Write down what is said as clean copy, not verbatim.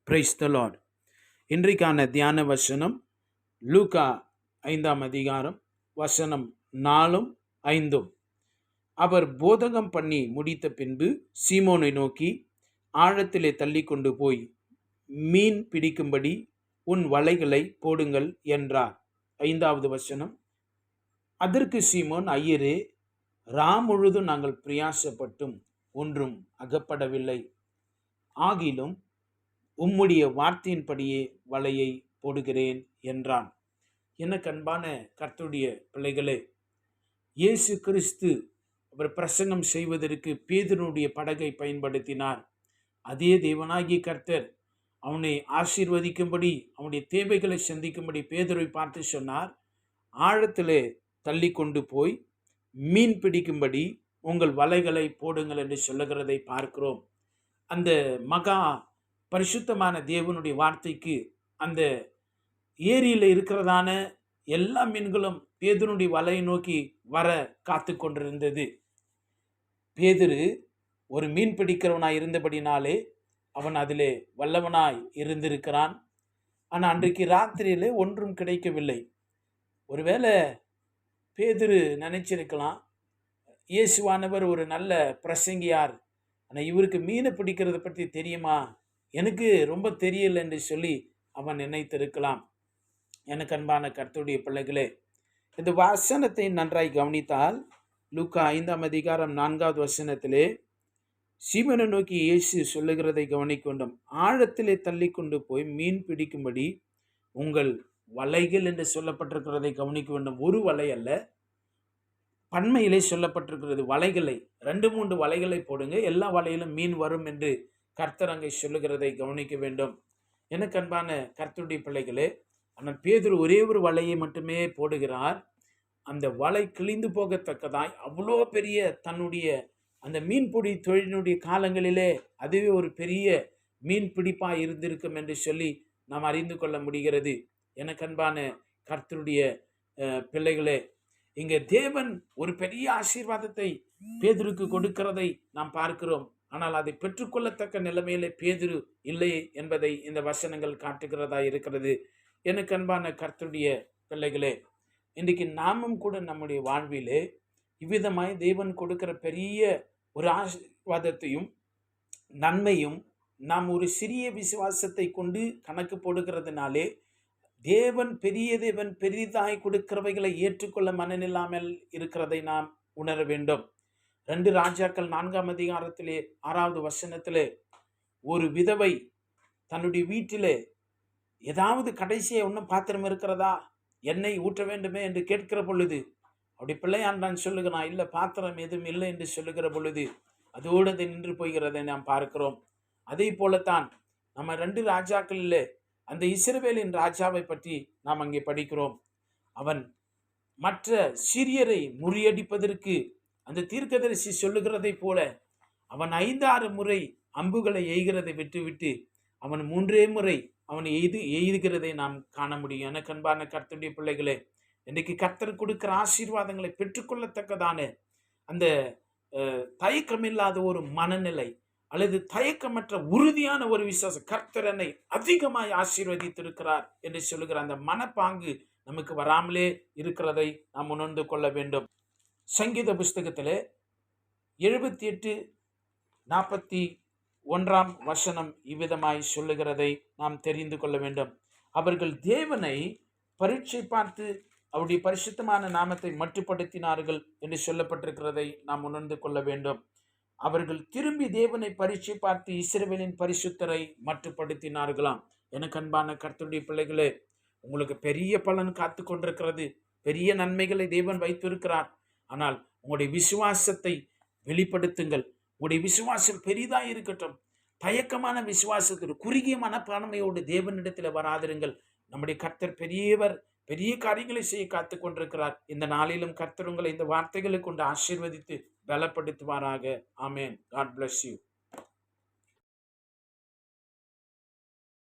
Praise the Lord. இன்றைக்கான தியான வசனம் லூக்கா 5ஆம் அதிகாரம் வசனம் 4, 5. அவர் போதகம் பண்ணி முடித்த பின்பு சீமோனை நோக்கி, ஆழத்திலே தள்ளி கொண்டு போய் மீன் பிடிக்கும்படி உன் வலைகளை போடுங்கள் என்றார். 5வது வசனம். அதற்கு சீமோன், ஐயரே, முழுதும் நாங்கள் பிரயாசப்பட்டும் ஒன்றும் அகப்படவில்லை, ஆகிலும் உம்முடைய வார்த்தையின்படியே வலையை போடுகிறேன் என்றான். எனக்கு அன்பான கர்த்தருடைய பிள்ளைகளே, இயேசு கிறிஸ்து அவர் பிரசங்கம் செய்வதற்கு பேதுருடைய படகை பயன்படுத்தினார். அதே தேவனாகிய கர்த்தர் அவனை ஆசீர்வதிக்கும்படி, அவனுடைய தேவைகளை சந்திக்கும்படி பேதுருவை பார்த்து சொன்னார், ஆழத்திலே தள்ளி கொண்டு போய் மீன் பிடிக்கும்படி உங்கள் வலைகளை போடுங்கள் என்று சொல்லுகிறதை பார்க்கிறோம். அந்த மகா பரிசுத்தமான தேவனுடைய வார்த்தைக்கு அந்த ஏரியில் இருக்கிறதான எல்லா மீன்களும் பேதுருடைய வலையை நோக்கி வர காத்து கொண்டிருந்தது. பேதுரு ஒரு மீன் பிடிக்கிறவனாய் இருந்தபடினாலே அவன் அதிலே வல்லவனாய் இருந்திருக்கிறான். ஆனால் அன்றைக்கு ராத்திரியிலே ஒன்றும் கிடைக்கவில்லை. ஒருவேளை பேதுரு நினைச்சிருக்கலாம், இயேசுவானவர் ஒரு நல்ல பிரசங்கியார், ஆனால் இவருக்கு மீனை பிடிக்கிறத பற்றி தெரியுமா, எனக்கு ரொம்ப தெரியல என்று சொல்லி அவன் நினைத்திருக்கலாம். எனக்கு அன்பான கர்த்தருடைய பிள்ளைகளே, இந்த வசனத்தை நன்றாய் கவனித்தால் லூக்கா 5ஆம் அதிகாரம் 4வது வசனத்திலே சீமோனை நோக்கி இயேசு சொல்லுகிறதை கவனிக்கொண்டோம். ஆழத்திலே தள்ளி கொண்டு போய் மீன் பிடிக்கும்படி உங்கள் வலைகள் என்று சொல்லப்பட்டிருக்கிறதை கவனிக்க வேண்டும். ஒரு வலை அல்ல, பன்மையிலே சொல்லப்பட்டிருக்கிறது. வலைகளை 2-3 வலைகளை போடுங்க, எல்லா வலையிலும் மீன் வரும் என்று கர்த்தர் அங்கே சொல்லுகிறதை கவனிக்க வேண்டும். எனக்கு அன்பான கர்த்தருடைய பிள்ளைகளே, ஆனால் பேதுரு ஒரே ஒரு வலையை மட்டுமே போடுகிறார். அந்த வலை கிழிந்து போகத்தக்கதாய் அவ்வளோ பெரிய தன்னுடைய அந்த மீன்பிடி தொழிலினுடைய காலங்களிலே அதுவே ஒரு பெரிய மீன் பிடிப்பாக இருந்திருக்கும் என்று சொல்லி நாம் அறிந்து கொள்ள முடிகிறது. எனக்கு அன்பான கர்த்தருடைய பிள்ளைகளே, இங்கே தேவன் ஒரு பெரிய ஆசீர்வாதத்தை பேதுருக்கு கொடுக்கிறதை நாம் பார்க்கிறோம். ஆனால் அதை பெற்றுக்கொள்ளத்தக்க நிலைமையிலே பேதுரு இல்லை என்பதை இந்த வசனங்கள் காட்டுகிறதா இருக்கிறது. எனக்கு அன்பான கர்த்தருடைய பிள்ளைகளே, இன்றைக்கு நாமும் கூட நம்முடைய வாழ்விலே இவ்விதமாய் தேவன் கொடுக்கிற பெரிய ஒரு ஆசீர்வாதத்தையும் நன்மையும் நாம் ஒரு சிறிய விசுவாசத்தை கொண்டு கணக்கு போடுகிறதுனாலே தேவன் பெரிதாய் கொடுக்கிறவைகளை ஏற்றுக்கொள்ள மனநில்லாமல் இருக்கிறதை நாம் உணர வேண்டும். 2 ராஜாக்கள் 4ஆம் அதிகாரத்திலே 6வது வசனத்திலே ஒரு விதவை தன்னுடைய வீட்டிலே ஏதாவது கடைசியாக ஒன்றும் பாத்திரம் இருக்கிறதா, எண்ணெய் ஊற்ற வேண்டுமே என்று கேட்கிற பொழுது அப்படி பிள்ளையாண்டான் சொல்லுகிறான், இல்லை பாத்திரம் எதுவும் இல்லை என்று சொல்லுகிற பொழுது அதோடு அதை நின்று போகிறதை நாம் பார்க்கிறோம். அதே போலத்தான் நம்ம 2 ராஜாக்களில் அந்த இஸ்ரவேலின் ராஜாவை பற்றி நாம் அங்கே படிக்கிறோம். அவன் மற்ற சீரியரை முறியடிப்பதற்கு அந்த தீர்க்கதரிசி சொல்லுகிறதை போல அவன் 5-6 முறை அம்புகளை எய்கிறதை விட்டுவிட்டு அவன் 3 முறை அவனை எய்துகிறதை நாம் காண முடியும். எனக்கு அன்பான கர்த்தருடைய பிள்ளைகளே, இன்றைக்கு கர்த்தர் கொடுக்கிற ஆசீர்வாதங்களை பெற்றுக்கொள்ளத்தக்கதான அந்த தயக்கமில்லாத ஒரு மனநிலை அல்லது தயக்கமற்ற உறுதியான ஒரு விசுவாசம், கர்த்தர் என்னை அதிகமாய் ஆசீர்வதித்திருக்கிறார் என்று சொல்லுகிற அந்த மனப்பாங்கு நமக்கு வராமலே இருக்கிறதை நாம் உணர்ந்து கொள்ள வேண்டும். சங்கீத புஸ்தகத்தில் 78:41 வசனம் இவ்விதமாய் சொல்லுகிறதை நாம் தெரிந்து கொள்ள வேண்டும். அவர்கள் தேவனை பரீட்சை பார்த்து அவருடைய பரிசுத்தமான நாமத்தை மட்டுப்படுத்தினார்கள் என்று சொல்லப்பட்டிருக்கிறதை நாம் உணர்ந்து கொள்ள வேண்டும். அவர்கள் திரும்பி தேவனை பரீட்சை பார்த்து இஸ்ரவேலின் பரிசுத்தரை மட்டுப்படுத்தினார்களாம். எனக்கு அன்பான கர்த்தருடைய பிள்ளைகளே, உங்களுக்கு பெரிய பலன் காத்து கொண்டிருக்கிறது, பெரிய நன்மைகளை தேவன் வைத்திருக்கிறார். ஆனால் உங்களுடைய விசுவாசத்தை வெளிப்படுத்துங்கள். உங்களுடைய விசுவாசம் பெரிதாக இருக்கட்டும். தயக்கமான விசுவாசத்தோடு குறுகிய மனப்பான்மையோடு தேவனிடத்தில் வராதிருங்கள். நம்முடைய கர்த்தர் பெரியவர், பெரிய காரியங்களை செய்ய காத்து கொண்டிருக்கிறார். இந்த நாளிலும் கர்த்தர் உங்களை இந்த வார்த்தைகளை கொண்டு ஆசீர்வதித்து பலப்படுத்துவாராக. ஆமேன். God bless you.